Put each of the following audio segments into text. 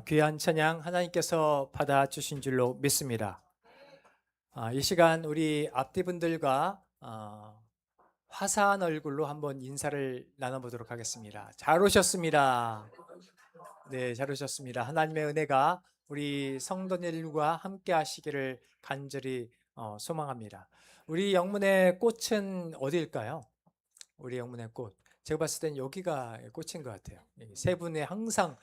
귀한 찬양 하나님께서 받아주신 줄로 믿습니다. 이 시간 우리 앞뒤분들과 화사한 얼굴로 한번 인사를 나눠보도록 하겠습니다. 잘 오셨습니다. 네, 잘 오셨습니다. 하나님의 은혜가 우리 성도님들과 함께 하시기를 간절히 소망합니다. 우리 영문의 꽃은 어디일까요? 우리 영문의 꽃. 제가 봤을 땐 여기가 꽃인 것 같아요. 세 분의 항상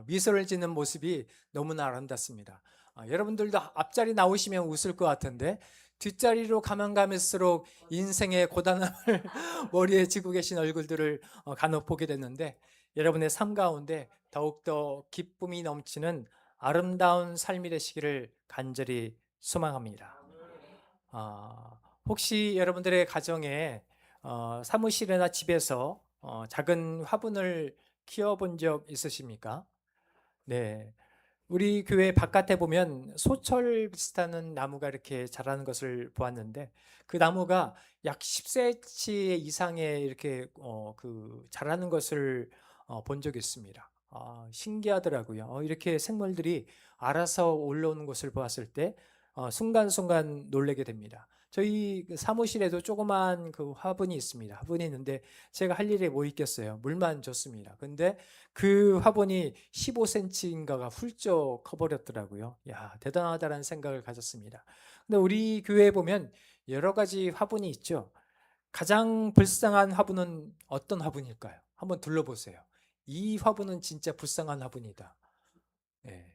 미소를 짓는 모습이 너무나 아름답습니다. 여러분들도 앞자리 나오시면 웃을 것 같은데 뒷자리로 가면 갈수록 인생의 고단함을 머리에 지고 계신 얼굴들을 간혹 보게 됐는데 여러분의 삶 가운데 더욱더 기쁨이 넘치는 아름다운 삶이 되시기를 간절히 소망합니다. 혹시 여러분들의 가정에 사무실이나 집에서 작은 화분을 키워본 적 있으십니까? 네. 우리 교회 바깥에 보면 소철 비슷한 나무가 이렇게 자라는 것을 보았는데 그 나무가 약 10cm 이상의 이렇게 자라는 것을 본 적이 있습니다. 신기하더라고요. 이렇게 생물들이 알아서 올라오는 것을 보았을 때 순간순간 놀라게 됩니다. 저희 그 사무실에도 조그만 그 화분이 있습니다. 화분이 있는데 제가 할 일이 뭐 있겠어요. 물만 줬습니다. 근데 그 화분이 15cm인가가 훌쩍 커버렸더라고요. 야, 대단하다는 생각을 가졌습니다. 근데 우리 교회에 보면 여러 가지 화분이 있죠. 가장 불쌍한 화분은 어떤 화분일까요? 한번 둘러보세요. 이 화분은 진짜 불쌍한 화분이다. 예.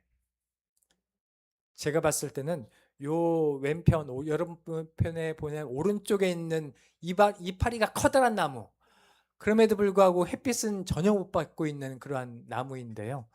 제가 봤을 때는 요 왼편, 여름편에 보면 오른쪽에 있는 이파리가 커다란 나무. 그럼에도 불구하고 햇빛은 전혀 못 받고 있는 그러한 나무인데요.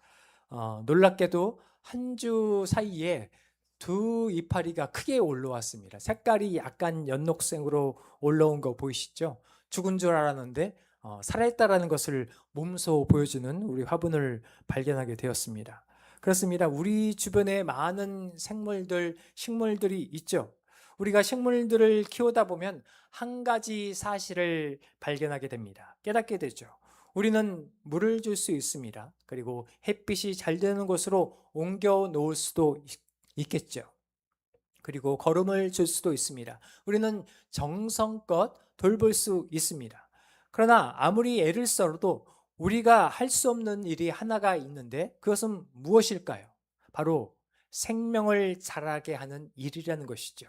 놀랍게도 한 주 사이에 두 이파리가 크게 올라왔습니다. 색깔이 약간 연녹색으로 올라온 거 보이시죠? 죽은 줄 알았는데 살아있다라는 것을 몸소 보여주는 우리 화분을 발견하게 되었습니다. 그렇습니다. 우리 주변에 많은 생물들, 식물들이 있죠. 우리가 식물들을 키우다 보면 한 가지 사실을 발견하게 됩니다. 깨닫게 되죠. 우리는 물을 줄 수 있습니다. 그리고 햇빛이 잘 되는 곳으로 옮겨 놓을 수도 있겠죠. 그리고 걸음을 줄 수도 있습니다. 우리는 정성껏 돌볼 수 있습니다. 그러나 아무리 애를 써도 우리가 할 수 없는 일이 하나가 있는데 그것은 무엇일까요? 바로 생명을 자라게 하는 일이라는 것이죠.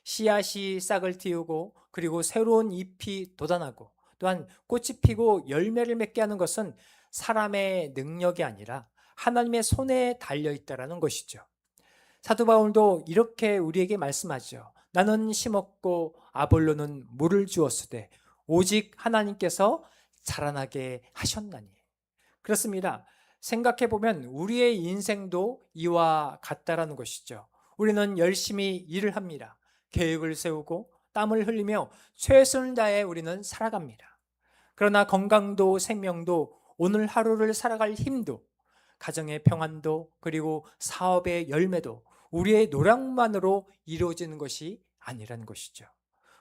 씨앗이 싹을 틔우고 그리고 새로운 잎이 돋아나고 또한 꽃이 피고 열매를 맺게 하는 것은 사람의 능력이 아니라 하나님의 손에 달려 있다는 것이죠. 사도 바울도 이렇게 우리에게 말씀하죠. 나는 심었고 아볼로는 물을 주었으되 오직 하나님께서 자라나게 하셨나니. 그렇습니다. 생각해 보면 우리의 인생도 이와 같다라는 것이죠. 우리는 열심히 일을 합니다. 계획을 세우고 땀을 흘리며 최선을 다해 우리는 살아갑니다. 그러나 건강도 생명도 오늘 하루를 살아갈 힘도 가정의 평안도 그리고 사업의 열매도 우리의 노력만으로 이루어지는 것이 아니라는 것이죠.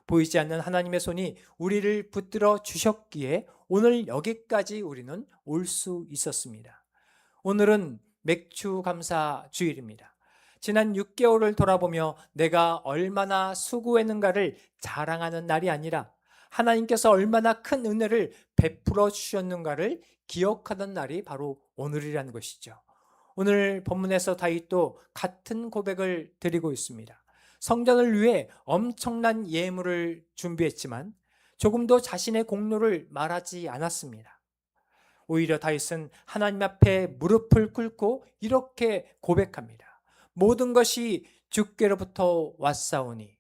보이지 않는 하나님의 손이 우리를 붙들어 주셨기에 오늘 여기까지 우리는 올 수 있었습니다. 오늘은 맥주 감사 주일입니다. 지난 6개월을 돌아보며 내가 얼마나 수고했는가를 자랑하는 날이 아니라 하나님께서 얼마나 큰 은혜를 베풀어 주셨는가를 기억하는 날이 바로 오늘이라는 것이죠. 오늘 본문에서 다윗도 같은 고백을 드리고 있습니다. 성전을 위해 엄청난 예물을 준비했지만 조금도 자신의 공로를 말하지 않았습니다. 오히려 다윗은 하나님 앞에 무릎을 꿇고 이렇게 고백합니다. 모든 것이 주께로부터 왔사오니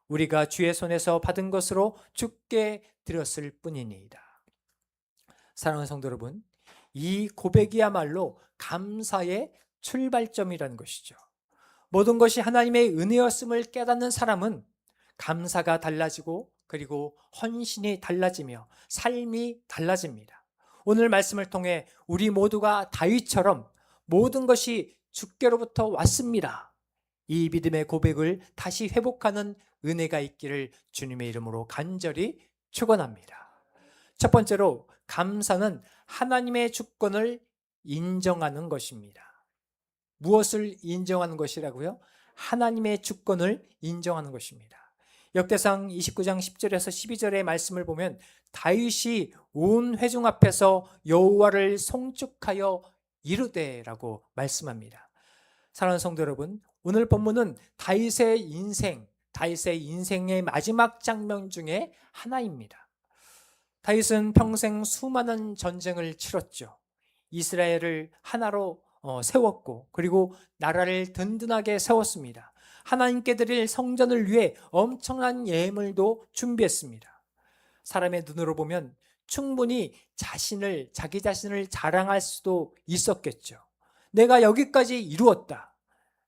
우리가 주의 손에서 받은 것으로 주께 드렸을 뿐이니이다. 사랑하는 성도 여러분, 이 고백이야말로 감사의 출발점이라는 것이죠. 모든 것이 하나님의 은혜였음을 깨닫는 사람은 감사가 달라지고 그리고 헌신이 달라지며 삶이 달라집니다. 오늘 말씀을 통해 우리 모두가 다윗처럼 모든 것이 주께로부터 왔습니다. 이 믿음의 고백을 다시 회복하는 은혜가 있기를 주님의 이름으로 간절히 축원합니다. 첫 번째로 감사는 하나님의 주권을 인정하는 것입니다. 무엇을 인정하는 것이라고요? 하나님의 주권을 인정하는 것입니다. 역대상 29장 10절에서 12절의 말씀을 보면 다윗이 온 회중 앞에서 여호와를 송축하여 이르되라고 말씀합니다. 사랑하는 성도 여러분, 오늘 본문은 다윗의 인생의 마지막 장면 중에 하나입니다. 다윗은 평생 수많은 전쟁을 치렀죠. 이스라엘을 하나로 세웠고, 그리고 나라를 든든하게 세웠습니다. 하나님께 드릴 성전을 위해 엄청난 예물도 준비했습니다. 사람의 눈으로 보면 충분히 자기 자신을 자랑할 수도 있었겠죠. 내가 여기까지 이루었다.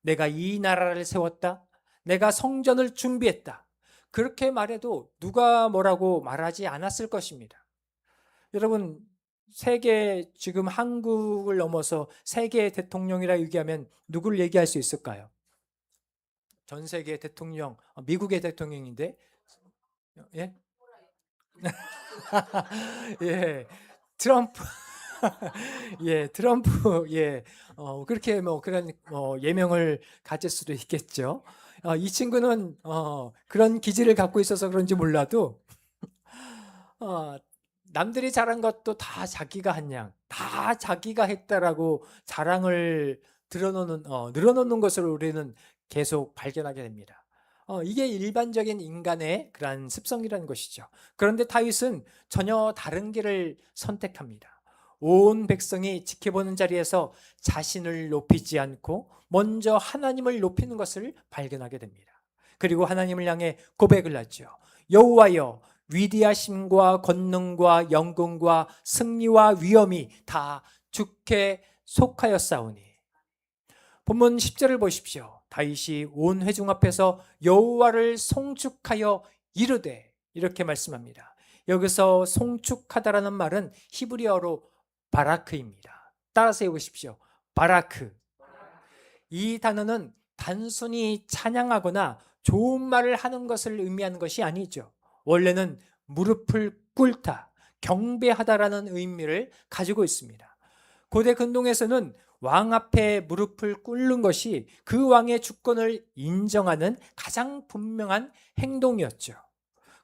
내가 이 나라를 세웠다. 내가 성전을 준비했다. 그렇게 말해도 누가 뭐라고 말하지 않았을 것입니다. 여러분, 지금 한국을 넘어서 세계 대통령이라 얘기하면 누구를 얘기할 수 있을까요? 전 세계 대통령, 미국의 대통령인데, 예? 예, 트럼프, 예, 트럼프, 예, 그렇게 그런 예명을 가질 수도 있겠죠. 이 친구는 그런 기질을 갖고 있어서 그런지 몰라도 어, 남들이 잘한 것도 다 자기가 한 양, 다 자기가 했다라고 자랑을 늘어놓는 것을 우리는 계속 발견하게 됩니다. 이게 일반적인 인간의 그런 습성이라는 것이죠. 그런데 다윗은 전혀 다른 길을 선택합니다. 온 백성이 지켜보는 자리에서 자신을 높이지 않고 먼저 하나님을 높이는 것을 발견하게 됩니다. 그리고 하나님을 향해 고백을 하죠. 여호와여, 위대하심과 권능과 영광과 승리와 위엄이 다 주께 속하였사오니. 본문 10절을 보십시오. 다윗이 온 회중 앞에서 여호와를 송축하여 이르되, 이렇게 말씀합니다. 여기서 송축하다라는 말은 히브리어로 바라크입니다. 따라서 해보십시오. 바라크. 이 단어는 단순히 찬양하거나 좋은 말을 하는 것을 의미하는 것이 아니죠. 원래는 무릎을 꿇다, 경배하다라는 의미를 가지고 있습니다. 고대 근동에서는 왕 앞에 무릎을 꿇는 것이 그 왕의 주권을 인정하는 가장 분명한 행동이었죠.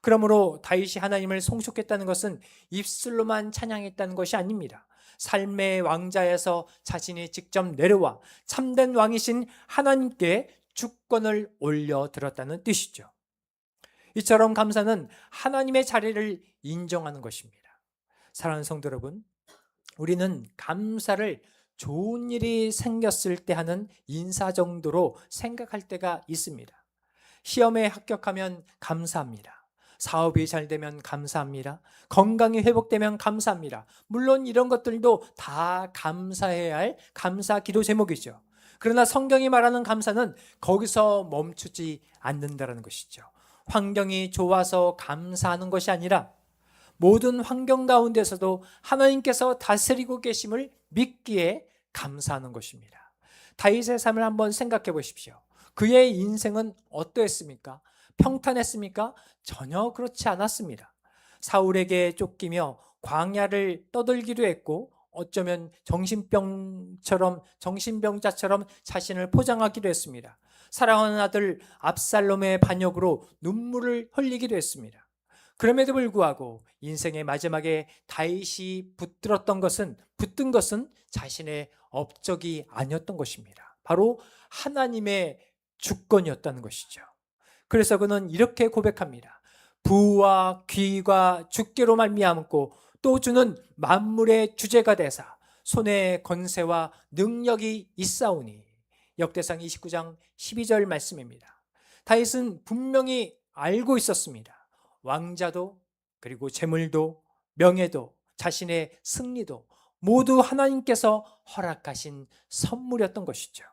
그러므로 다윗이 하나님을 송축했다는 것은 입술로만 찬양했다는 것이 아닙니다. 삶의 왕자에서 자신이 직접 내려와 참된 왕이신 하나님께 주권을 올려드렸다는 뜻이죠. 이처럼 감사는 하나님의 자리를 인정하는 것입니다. 사랑하는 성도 여러분, 우리는 감사를 좋은 일이 생겼을 때 하는 인사 정도로 생각할 때가 있습니다. 시험에 합격하면 감사합니다. 사업이 잘 되면 감사합니다. 건강이 회복되면 감사합니다. 물론 이런 것들도 다 감사해야 할 감사 기도 제목이죠. 그러나 성경이 말하는 감사는 거기서 멈추지 않는다는 것이죠. 환경이 좋아서 감사하는 것이 아니라 모든 환경 가운데서도 하나님께서 다스리고 계심을 믿기에 감사하는 것입니다. 다윗의 삶을 한번 생각해 보십시오. 그의 인생은 어떠했습니까? 평탄했습니까? 전혀 그렇지 않았습니다. 사울에게 쫓기며 광야를 떠돌기도 했고, 어쩌면 정신병자처럼 자신을 포장하기도 했습니다. 사랑하는 아들 압살롬의 반역으로 눈물을 흘리기도 했습니다. 그럼에도 불구하고 인생의 마지막에 다윗이 붙든 것은 자신의 업적이 아니었던 것입니다. 바로 하나님의 주권이었다는 것이죠. 그래서 그는 이렇게 고백합니다. 부와 귀가 주께로 말미암고 또 주는 만물의 주제가 되사 손에 건세와 능력이 있사오니. 역대상 29장 12절 말씀입니다. 다윗은 분명히 알고 있었습니다. 왕자도, 그리고 재물도, 명예도, 자신의 승리도 모두 하나님께서 허락하신 선물이었던 것이죠.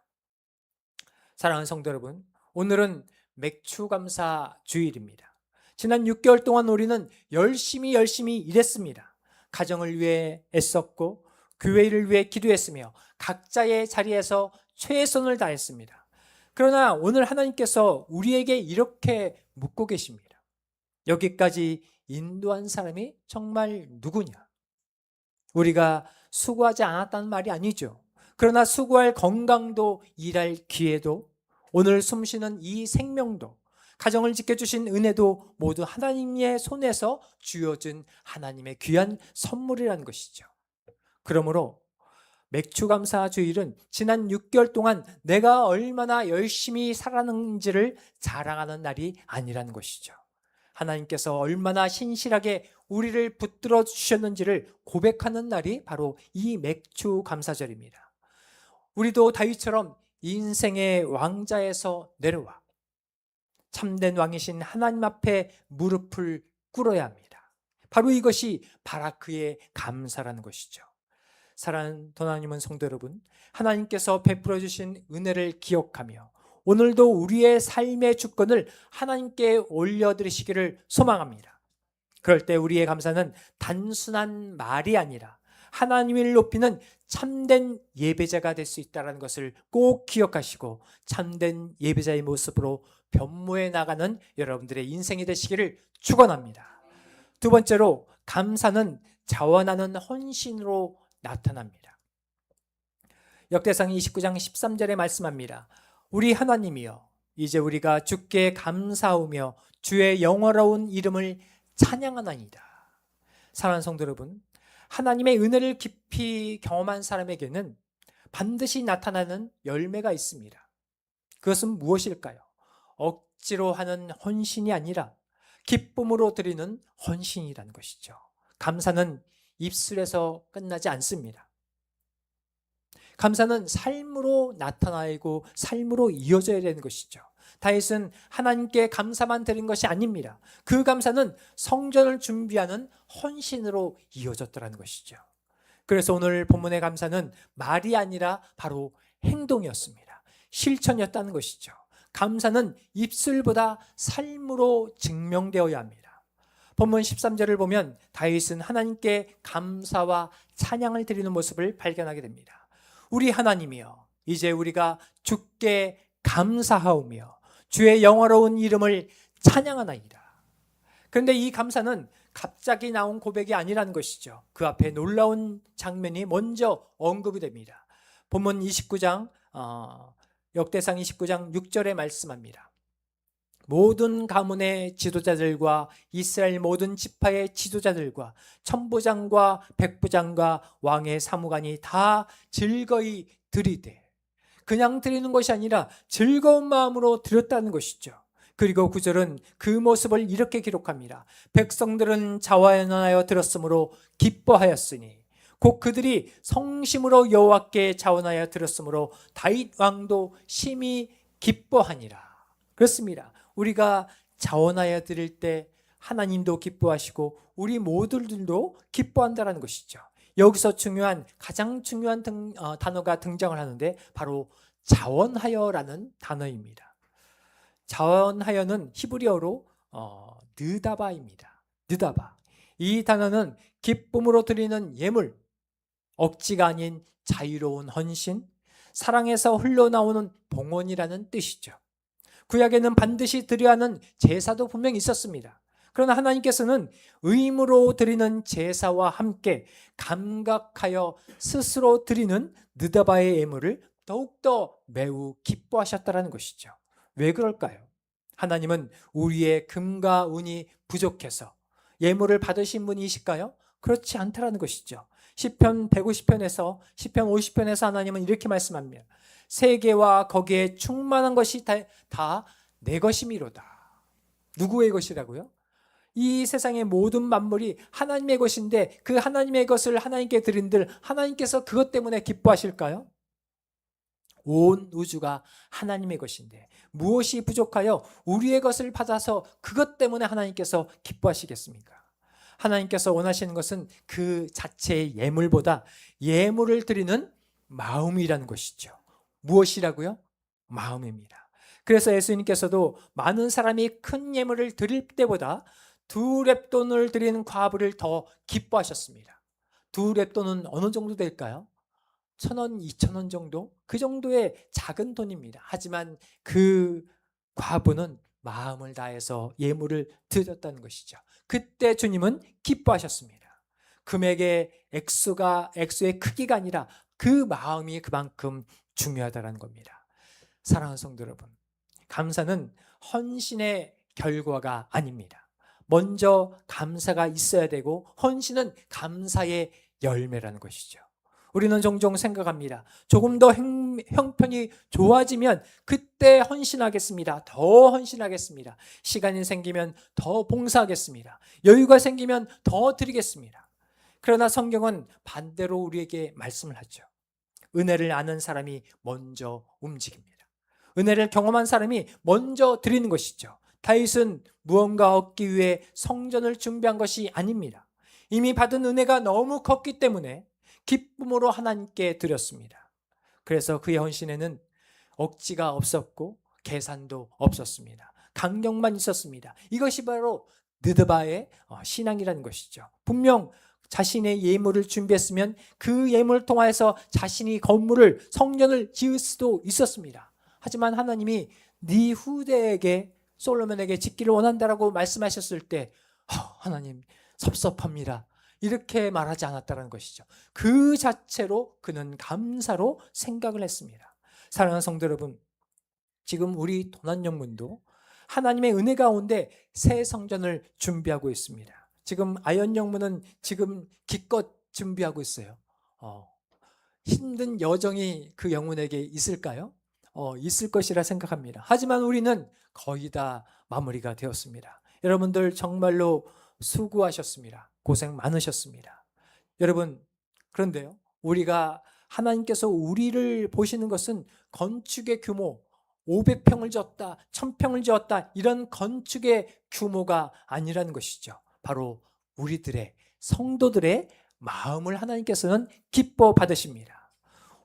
사랑하는 성도 여러분, 오늘은 맥추감사 주일입니다. 지난 6개월 동안 우리는 열심히 일했습니다. 가정을 위해 애썼고 교회를 위해 기도했으며 각자의 자리에서 최선을 다했습니다. 그러나 오늘 하나님께서 우리에게 이렇게 묻고 계십니다. 여기까지 인도한 사람이 정말 누구냐? 우리가 수고하지 않았다는 말이 아니죠. 그러나 수고할 건강도, 일할 기회도, 오늘 숨쉬는 이 생명도, 가정을 지켜주신 은혜도 모두 하나님의 손에서 주어진 하나님의 귀한 선물이라는 것이죠. 그러므로 맥주감사 주일은 지난 6개월 동안 내가 얼마나 열심히 살았는지를 자랑하는 날이 아니라는 것이죠. 하나님께서 얼마나 신실하게 우리를 붙들어 주셨는지를 고백하는 날이 바로 이 맥주감사절입니다. 우리도 다윗처럼 인생의 왕자에서 내려와 참된 왕이신 하나님 앞에 무릎을 꿇어야 합니다. 바로 이것이 바라크의 감사라는 것이죠. 사랑하는 하나님은 성도 여러분, 하나님께서 베풀어 주신 은혜를 기억하며 오늘도 우리의 삶의 주권을 하나님께 올려드리시기를 소망합니다. 그럴 때 우리의 감사는 단순한 말이 아니라 하나님을 높이는 참된 예배자가 될 수 있다는 것을 꼭 기억하시고 참된 예배자의 모습으로 변모해 나가는 여러분들의 인생이 되시기를 축원합니다. 두 번째로, 감사는 자원하는 헌신으로 나타납니다. 역대상 29장 13절에 말씀합니다. 우리 하나님이여, 이제 우리가 주께 감사하며 주의 영화로운 이름을 찬양하나이다. 사랑하는 성도 여러분, 하나님의 은혜를 깊이 경험한 사람에게는 반드시 나타나는 열매가 있습니다. 그것은 무엇일까요? 억지로 하는 헌신이 아니라 기쁨으로 드리는 헌신이라는 것이죠. 감사는 입술에서 끝나지 않습니다. 감사는 삶으로 나타나고 삶으로 이어져야 되는 것이죠. 다윗은 하나님께 감사만 드린 것이 아닙니다. 그 감사는 성전을 준비하는 헌신으로 이어졌다는 것이죠. 그래서 오늘 본문의 감사는 말이 아니라 바로 행동이었습니다. 실천이었다는 것이죠. 감사는 입술보다 삶으로 증명되어야 합니다. 본문 13절을 보면 다윗은 하나님께 감사와 찬양을 드리는 모습을 발견하게 됩니다. 우리 하나님이여, 이제 우리가 주께 감사하오며 주의 영화로운 이름을 찬양하나이다. 그런데 이 감사는 갑자기 나온 고백이 아니라는 것이죠. 그 앞에 놀라운 장면이 먼저 언급이 됩니다. 본문 29장 역대상 29장 6절에 말씀합니다. 모든 가문의 지도자들과 이스라엘 모든 지파의 지도자들과 천부장과 백부장과 왕의 사무관이 다 즐거이 드리되, 그냥 드리는 것이 아니라 즐거운 마음으로 드렸다는 것이죠. 그리고 9절은 그 모습을 이렇게 기록합니다. 백성들은 자원하여 들었으므로 기뻐하였으니 곧 그들이 성심으로 여호와께 자원하여 들었으므로 다윗 왕도 심히 기뻐하니라. 그렇습니다. 우리가 자원하여 드릴 때 하나님도 기뻐하시고 우리 모두들도 기뻐한다는 것이죠. 여기서 가장 중요한 단어가 등장을 하는데 바로 자원하여라는 단어입니다. 자원하여는 히브리어로 느다바입니다. 느다바. 이 단어는 기쁨으로 드리는 예물, 억지가 아닌 자유로운 헌신, 사랑에서 흘러나오는 봉헌이라는 뜻이죠. 구약에는 반드시 드려야 하는 제사도 분명히 있었습니다. 그러나 하나님께서는 의무로 드리는 제사와 함께 감각하여 스스로 드리는 느다바의 예물을 더욱더 매우 기뻐하셨다는 것이죠. 왜 그럴까요? 하나님은 우리의 금과 은이 부족해서 예물을 받으신 분이실까요? 그렇지 않다라는 것이죠. 시편 150편에서 시편 50편에서 하나님은 이렇게 말씀합니다. 세계와 거기에 충만한 것이 다 내 것이미로다. 누구의 것이라고요? 이 세상의 모든 만물이 하나님의 것인데 그 하나님의 것을 하나님께 드린들 하나님께서 그것 때문에 기뻐하실까요? 온 우주가 하나님의 것인데 무엇이 부족하여 우리의 것을 받아서 그것 때문에 하나님께서 기뻐하시겠습니까? 하나님께서 원하시는 것은 그 자체의 예물보다 예물을 드리는 마음이라는 것이죠. 무엇이라고요? 마음입니다. 그래서 예수님께서도 많은 사람이 큰 예물을 드릴 때보다 2렙돈을 드리는 과부를 더 기뻐하셨습니다. 2렙돈은 어느 정도 될까요? 1,000원, 2,000원 정도? 그 정도의 작은 돈입니다. 하지만 그 과부는 마음을 다해서 예물을 드렸다는 것이죠. 그때 주님은 기뻐하셨습니다. 금액의 액수의 크기가 아니라 그 마음이 그만큼 중요하다는 겁니다. 사랑하는 성도 여러분, 감사는 헌신의 결과가 아닙니다. 먼저 감사가 있어야 되고 헌신은 감사의 열매라는 것이죠. 우리는 종종 생각합니다. 조금 더 형편이 좋아지면 그때 헌신하겠습니다. 더 헌신하겠습니다. 시간이 생기면 더 봉사하겠습니다. 여유가 생기면 더 드리겠습니다. 그러나 성경은 반대로 우리에게 말씀을 하죠. 은혜를 아는 사람이 먼저 움직입니다. 은혜를 경험한 사람이 먼저 드리는 것이죠. 다윗은 무언가 얻기 위해 성전을 준비한 것이 아닙니다. 이미 받은 은혜가 너무 컸기 때문에 기쁨으로 하나님께 드렸습니다. 그래서 그의 헌신에는 억지가 없었고 계산도 없었습니다. 강경만 있었습니다. 이것이 바로 느드바의 신앙이라는 것이죠. 분명 자신의 예물을 준비했으면 그 예물을 통하여서 자신이 건물을, 성전을 지을 수도 있었습니다. 하지만 하나님이 네 후대에게, 솔로몬에게 짓기를 원한다라고 말씀하셨을 때 하나님 섭섭합니다, 이렇게 말하지 않았다는 것이죠. 그 자체로 그는 감사로 생각을 했습니다. 사랑하는 성도 여러분, 지금 우리 도난영문도 하나님의 은혜 가운데 새 성전을 준비하고 있습니다. 지금 아현영문은 지금 기껏 준비하고 있어요. 힘든 여정이 그 영문에게 있을까요? 있을 것이라 생각합니다. 하지만 우리는 거의 다 마무리가 되었습니다. 여러분들 정말로 수고하셨습니다. 고생 많으셨습니다. 여러분, 그런데요, 우리가 하나님께서 우리를 보시는 것은 건축의 규모 500평을 지었다, 1000평을 지었다, 이런 건축의 규모가 아니라는 것이죠. 바로 우리들의, 성도들의 마음을 하나님께서는 기뻐 받으십니다.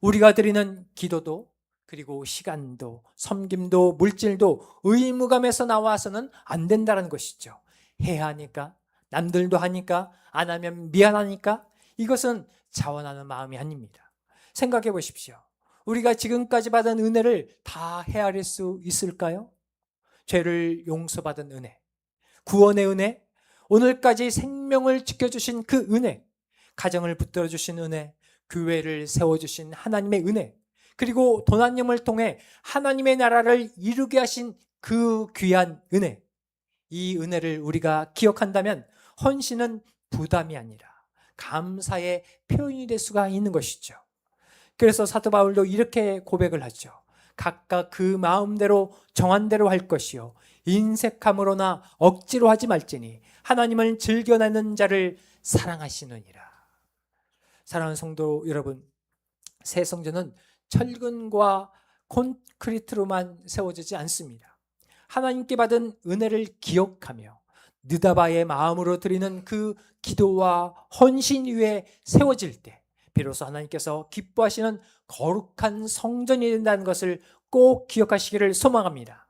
우리가 드리는 기도도, 그리고 시간도, 섬김도, 물질도 의무감에서 나와서는 안 된다는 것이죠. 해야 하니까, 남들도 하니까, 안 하면 미안하니까, 이것은 자원하는 마음이 아닙니다. 생각해 보십시오. 우리가 지금까지 받은 은혜를 다 헤아릴 수 있을까요? 죄를 용서받은 은혜, 구원의 은혜, 오늘까지 생명을 지켜주신 그 은혜, 가정을 붙들어주신 은혜, 교회를 세워주신 하나님의 은혜, 그리고 도난님을 통해 하나님의 나라를 이루게 하신 그 귀한 은혜, 이 은혜를 우리가 기억한다면 헌신은 부담이 아니라 감사의 표현이 될 수가 있는 것이죠. 그래서 사도 바울도 이렇게 고백을 하죠. 각각 그 마음대로 정한 대로 할 것이요 인색함으로나 억지로 하지 말지니 하나님을 즐겨내는 자를 사랑하시느니라. 사랑하는 성도 여러분, 새 성전은 철근과 콘크리트로만 세워지지 않습니다. 하나님께 받은 은혜를 기억하며 느다바의 마음으로 드리는 그 기도와 헌신 위에 세워질 때 비로소 하나님께서 기뻐하시는 거룩한 성전이 된다는 것을 꼭 기억하시기를 소망합니다.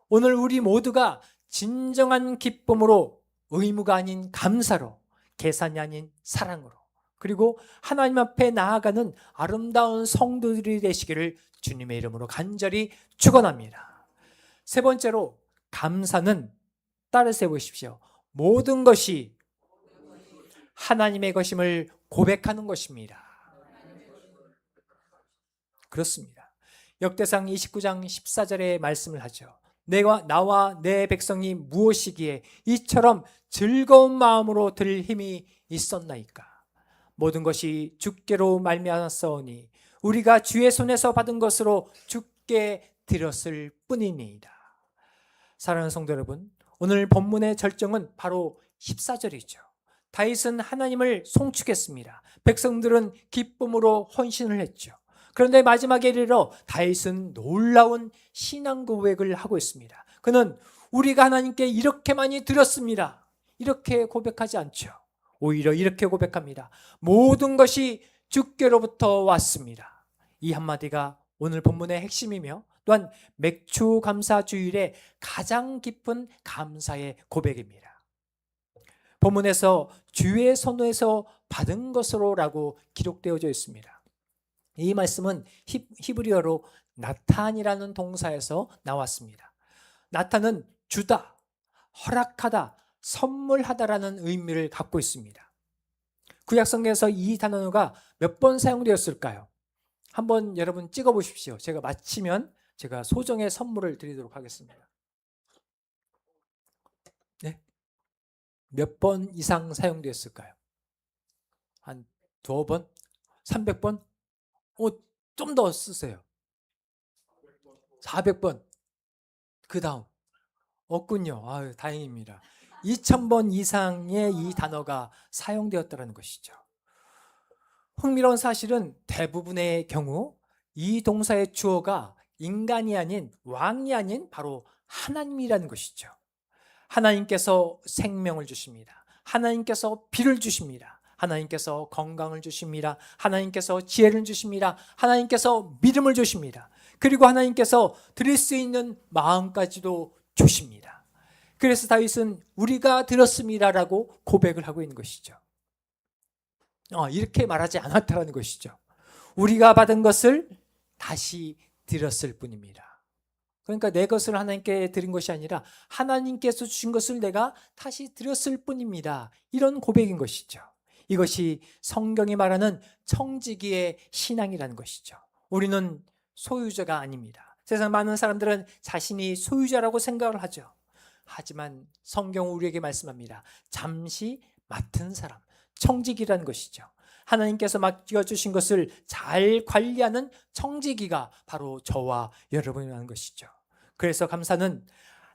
오늘 우리 모두가 진정한 기쁨으로, 의무가 아닌 감사로, 계산이 아닌 사랑으로, 그리고 하나님 앞에 나아가는 아름다운 성도들이 되시기를 주님의 이름으로 간절히 축원합니다. 세 번째로, 감사는 따라서 해보십시오. 모든 것이 하나님의 것임을 고백하는 것입니다. 그렇습니다. 역대상 29장 14절에 말씀을 하죠. 나와 내 백성이 무엇이기에 이처럼 즐거운 마음으로 드릴 힘이 있었나이까. 모든 것이 주께로 말미암았사오니 우리가 주의 손에서 받은 것으로 주께 드렸을 뿐이니이다. 사랑하는 성도 여러분, 오늘 본문의 절정은 바로 14절이죠. 다윗은 하나님을 송축했습니다. 백성들은 기쁨으로 헌신을 했죠. 그런데 마지막에 이르러 다윗은 놀라운 신앙 고백을 하고 있습니다. 그는 우리가 하나님께 이렇게 많이 드렸습니다, 이렇게 고백하지 않죠. 오히려 이렇게 고백합니다. 모든 것이 주께로부터 왔습니다. 이 한마디가 오늘 본문의 핵심이며 또한 맥주 감사 주일의 가장 깊은 감사의 고백입니다. 본문에서 주의 손에서 받은 것으로라고 기록되어져 있습니다. 이 말씀은 히브리어로 나탄이라는 동사에서 나왔습니다. 나탄은 주다, 허락하다, 선물하다라는 의미를 갖고 있습니다. 구약 성경에서 이 단어가 몇 번 사용되었을까요? 한번 여러분 찍어 보십시오. 제가 마치면 제가 소정의 선물을 드리도록 하겠습니다. 네? 몇 번 이상 사용되었을까요? 한 두어 번? 300번? 좀 더 쓰세요. 400번. 그 다음. 없군요. 아유, 다행입니다. 2000번 이상의 이 단어가 사용되었다는 것이죠. 흥미로운 사실은 대부분의 경우 이 동사의 주어가 인간이 아닌 왕이 아닌 바로 하나님이라는 것이죠. 하나님께서 생명을 주십니다. 하나님께서 비를 주십니다. 하나님께서 건강을 주십니다. 하나님께서 지혜를 주십니다. 하나님께서 믿음을 주십니다. 그리고 하나님께서 드릴 수 있는 마음까지도 주십니다. 그래서 다윗은 우리가 들었습니다라고 고백을 하고 있는 것이죠. 이렇게 말하지 않았다는 것이죠. 우리가 받은 것을 다시 드렸을 뿐입니다. 그러니까 내 것을 하나님께 드린 것이 아니라 하나님께서 주신 것을 내가 다시 드렸을 뿐입니다. 이런 고백인 것이죠. 이것이 성경이 말하는 청지기의 신앙이라는 것이죠. 우리는 소유자가 아닙니다. 세상 많은 사람들은 자신이 소유자라고 생각을 하죠. 하지만 성경은 우리에게 말씀합니다. 잠시 맡은 사람, 청지기라는 것이죠. 하나님께서 맡겨주신 것을 잘 관리하는 청지기가 바로 저와 여러분이라는 것이죠. 그래서 감사는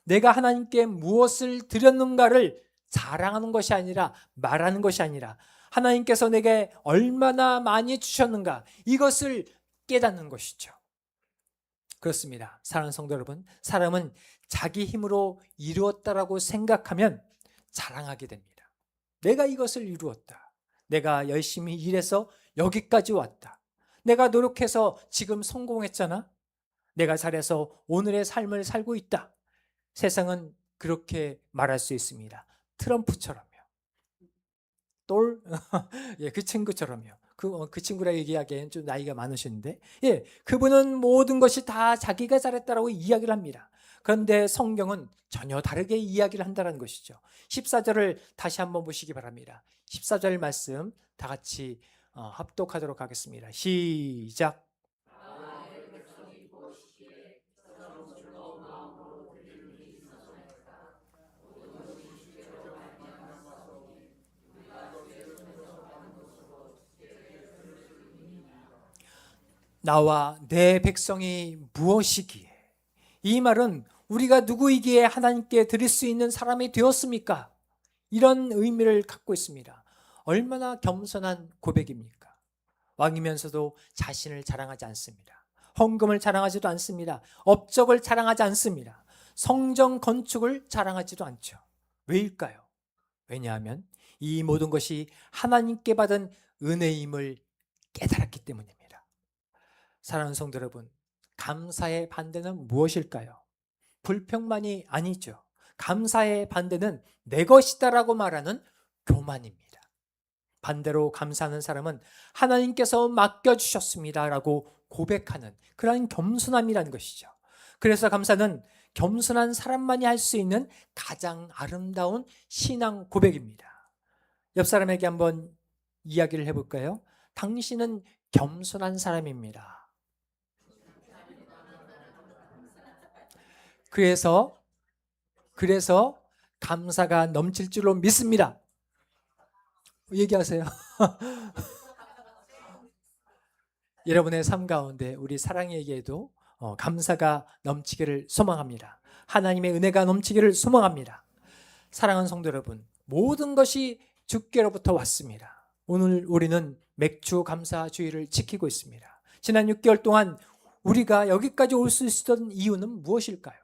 내가 하나님께 무엇을 드렸는가를 자랑하는 것이 아니라 말하는 것이 아니라 하나님께서 내게 얼마나 많이 주셨는가 이것을 깨닫는 것이죠. 그렇습니다. 사랑하는 성도 여러분, 사람은 자기 힘으로 이루었다라고 생각하면 자랑하게 됩니다. 내가 이것을 이루었다. 내가 열심히 일해서 여기까지 왔다. 내가 노력해서 지금 성공했잖아. 내가 잘해서 오늘의 삶을 살고 있다. 세상은 그렇게 말할 수 있습니다. 트럼프처럼요. 예, 그 친구처럼요. 그 친구라 얘기하기엔 좀 나이가 많으신데, 예, 그분은 모든 것이 다 자기가 잘했다라고 이야기를 합니다. 그런데 성경은 전혀 다르게 이야기를 한다는 것이죠. 14절을 다시 한번 보시기 바랍니다. 14절 말씀 다 같이 합독하도록 하겠습니다. 시작. 나와 내 백성이 무엇이기에? 이 말은 우리가 누구이기에 하나님께 드릴 수 있는 사람이 되었습니까? 이런 의미를 갖고 있습니다. 얼마나 겸손한 고백입니까? 왕이면서도 자신을 자랑하지 않습니다. 헌금을 자랑하지도 않습니다. 업적을 자랑하지 않습니다. 성전 건축을 자랑하지도 않죠. 왜일까요? 왜냐하면 이 모든 것이 하나님께 받은 은혜임을 깨달았기 때문입니다. 사랑하는 성도 여러분, 감사의 반대는 무엇일까요? 불평만이 아니죠. 감사의 반대는 내 것이다라고 말하는 교만입니다. 반대로 감사하는 사람은 하나님께서 맡겨주셨습니다라고 고백하는 그런 겸손함이라는 것이죠. 그래서 감사는 겸손한 사람만이 할 수 있는 가장 아름다운 신앙 고백입니다. 옆 사람에게 한번 이야기를 해볼까요? 당신은 겸손한 사람입니다. 그래서 감사가 넘칠 줄로 믿습니다. 얘기하세요. 여러분의 삶 가운데 우리 사랑에게도 감사가 넘치기를 소망합니다. 하나님의 은혜가 넘치기를 소망합니다. 사랑하는 성도 여러분, 모든 것이 주께로부터 왔습니다. 오늘 우리는 맥주 감사 주의를 지키고 있습니다. 지난 6개월 동안 우리가 여기까지 올 수 있었던 이유는 무엇일까요?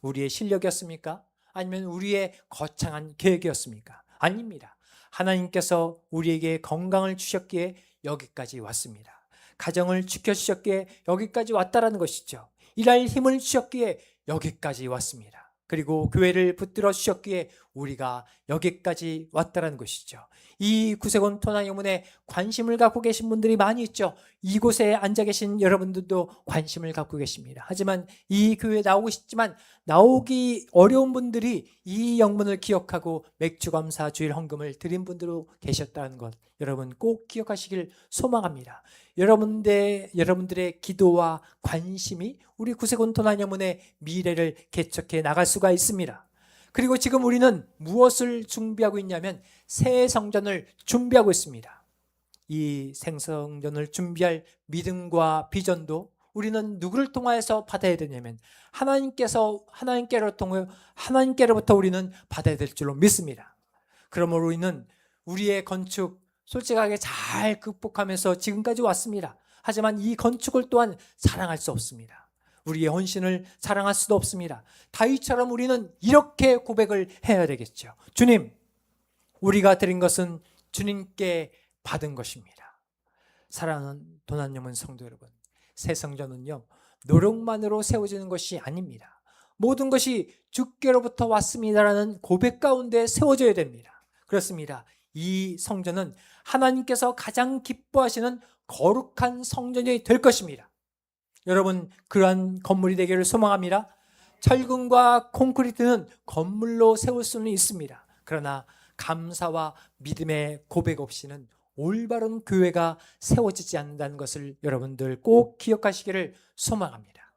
우리의 실력이었습니까? 아니면 우리의 거창한 계획이었습니까? 아닙니다. 하나님께서 우리에게 건강을 주셨기에 여기까지 왔습니다. 가정을 지켜주셨기에 여기까지 왔다라는 것이죠. 일할 힘을 주셨기에 여기까지 왔습니다. 그리고 교회를 붙들어 주셨기에 우리가 여기까지 왔다라는 것이죠. 이 구세군 토나영문에 관심을 갖고 계신 분들이 많이 있죠. 이곳에 앉아 계신 여러분들도 관심을 갖고 계십니다. 하지만 이 교회에 나오고 싶지만 나오기 어려운 분들이 이 영문을 기억하고 맥주감사 주일 헌금을 드린 분들도 계셨다는 것 여러분 꼭 기억하시길 소망합니다. 여러분들의 기도와 관심이 우리 구세군 도난여문의 미래를 개척해 나갈 수가 있습니다. 그리고 지금 우리는 무엇을 준비하고 있냐면 새 성전을 준비하고 있습니다. 이 생성전을 준비할 믿음과 비전도 우리는 누구를 통하여서 받아야 되냐면 하나님께로부터 우리는 받아야 될 줄로 믿습니다. 그러므로 우리는 우리의 건축 솔직하게 잘 극복하면서 지금까지 왔습니다. 하지만 이 건축을 또한 사랑할 수 없습니다. 우리의 헌신을 사랑할 수도 없습니다. 다윗처럼 우리는 이렇게 고백을 해야 되겠죠. 주님, 우리가 드린 것은 주님께 받은 것입니다. 사랑하는 도난여문 성도 여러분, 새 성전은요 노력만으로 세워지는 것이 아닙니다. 모든 것이 주께로부터 왔습니다라는 고백 가운데 세워져야 됩니다. 그렇습니다. 이 성전은 하나님께서 가장 기뻐하시는 거룩한 성전이 될 것입니다. 여러분, 그러한 건물이 되기를 소망합니다. 철근과 콘크리트는 건물로 세울 수는 있습니다. 그러나 감사와 믿음의 고백 없이는 올바른 교회가 세워지지 않는다는 것을 여러분들 꼭 기억하시기를 소망합니다.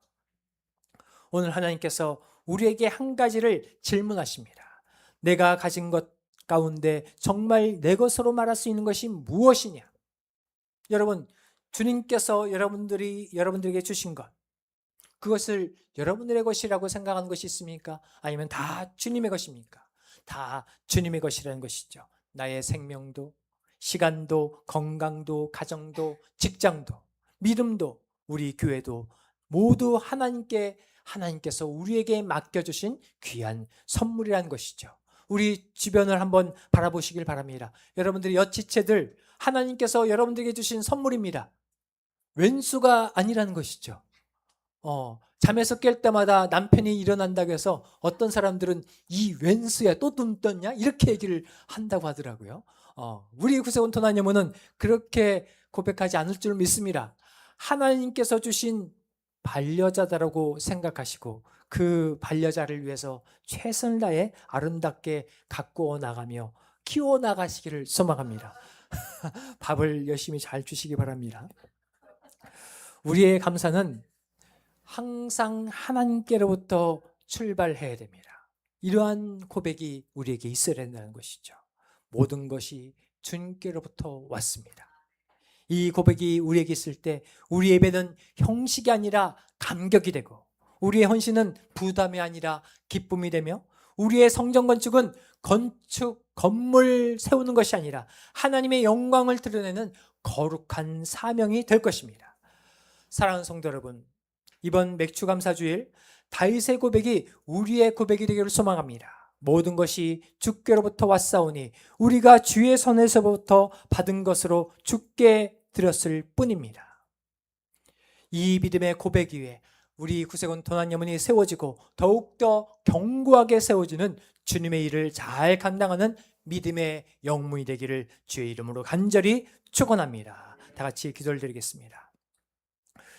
오늘 하나님께서 우리에게 한 가지를 질문하십니다. 내가 가진 것 가운데 정말 내 것으로 말할 수 있는 것이 무엇이냐? 여러분, 주님께서 여러분들에게 주신 것, 그것을 여러분들의 것이라고 생각하는 것이 있습니까? 아니면 다 주님의 것입니까? 다 주님의 것이라는 것이죠. 나의 생명도, 시간도, 건강도, 가정도, 직장도, 믿음도, 우리 교회도 모두 하나님께서 우리에게 맡겨주신 귀한 선물이라는 것이죠. 우리 주변을 한번 바라보시길 바랍니다. 여러분들의 여치체들 하나님께서 여러분들에게 주신 선물입니다. 왼수가 아니라는 것이죠. 잠에서 깰 때마다 남편이 일어난다고 해서 어떤 사람들은 이 왼수야 또 눈 떴냐 이렇게 얘기를 한다고 하더라고요. 우리 구세군 도난여문은 그렇게 고백하지 않을 줄 믿습니다. 하나님께서 주신 반려자다라고 생각하시고 그 반려자를 위해서 최선을 다해 아름답게 가꾸어 나가며 키워 나가시기를 소망합니다. 밥을 열심히 잘 주시기 바랍니다. 우리의 감사는 항상 하나님께로부터 출발해야 됩니다. 이러한 고백이 우리에게 있어야 된다는 것이죠. 모든 것이 주님께로부터 왔습니다. 이 고백이 우리에게 있을 때 우리 예배는 형식이 아니라 감격이 되고 우리의 헌신은 부담이 아니라 기쁨이 되며 우리의 성전 건축은 건물 세우는 것이 아니라 하나님의 영광을 드러내는 거룩한 사명이 될 것입니다. 사랑하는 성도 여러분, 이번 맥주감사주일 다윗의 고백이 우리의 고백이 되기를 소망합니다. 모든 것이 주께로부터 왔사오니 우리가 주의 손에서부터 받은 것으로 주께 드렸을 뿐입니다. 이 믿음의 고백 위에 우리 구세군 도난여문이 세워지고 더욱더 견고하게 세워지는 주님의 일을 잘 감당하는 믿음의 영문이 되기를 주의 이름으로 간절히 축원합니다. 다 같이 기도를 드리겠습니다.